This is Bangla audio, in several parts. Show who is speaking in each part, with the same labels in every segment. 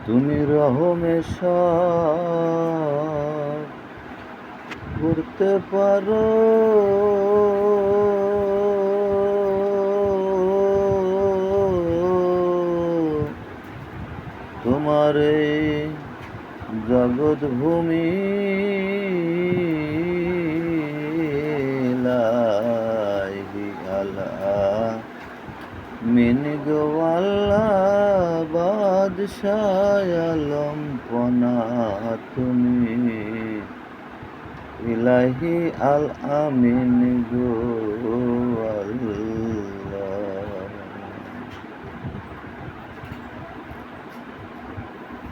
Speaker 1: তুমি রহমে সব করতে পারো, তোমার এই জগৎ ভূমি লাইহি আল্লাহ মিন গো আল্লাহ বাদশাহ আলম পনা তুমি ইলাহি আল আমিন গো আল্লাহ।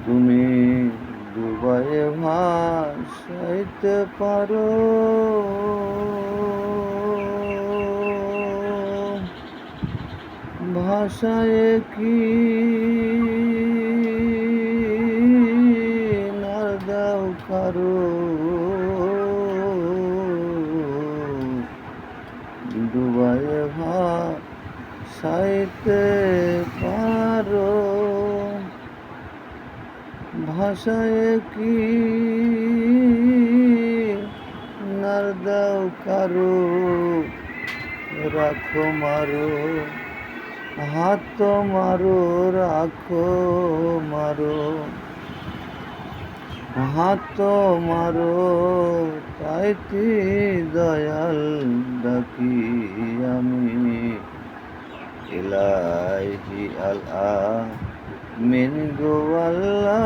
Speaker 1: তুমি ডুবায়ে ভাসাইতে পারো, ভাষায় কি না দাও কারো, ডুবায়ে ভাসাইতে পারো, ভাষায় কি না দাও কারো, রাখো মারো হাত মারো, রাখো মারো হাত মারো, তাইতি দয়াল ডাকি আমি ইলাহি আল্লাহ মিন গো আল্লাহ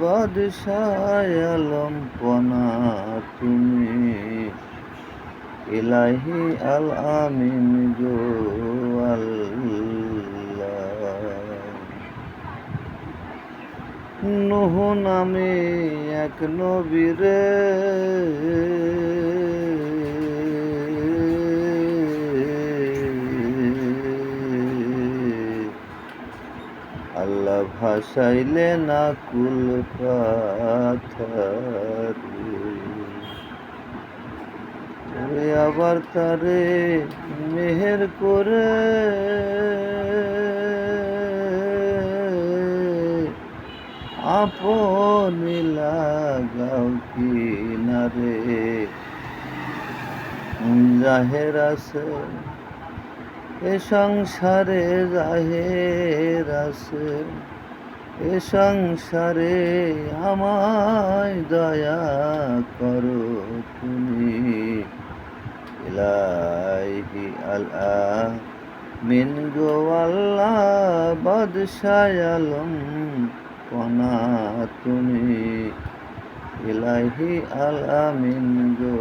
Speaker 1: বাদশাহ আলম পনা তুমি ইলাহি আল আমিন গো আল্লাহ। নূহ নামে এক নবীরে আল্লাহ ভাসাইলে না কুল পাথারে, আবার তারে মেহের করে আপনি লাগাও কিনারে, জাহের আছে এ সংসারে, জাহের আছে এ সংসারে, আমায় দয়া করো তুমি ইলাহি আল্লাহ মিন গো আল্লাহ বাদশাহ আলম পনা তুমি ইলাহি আল আমিন গো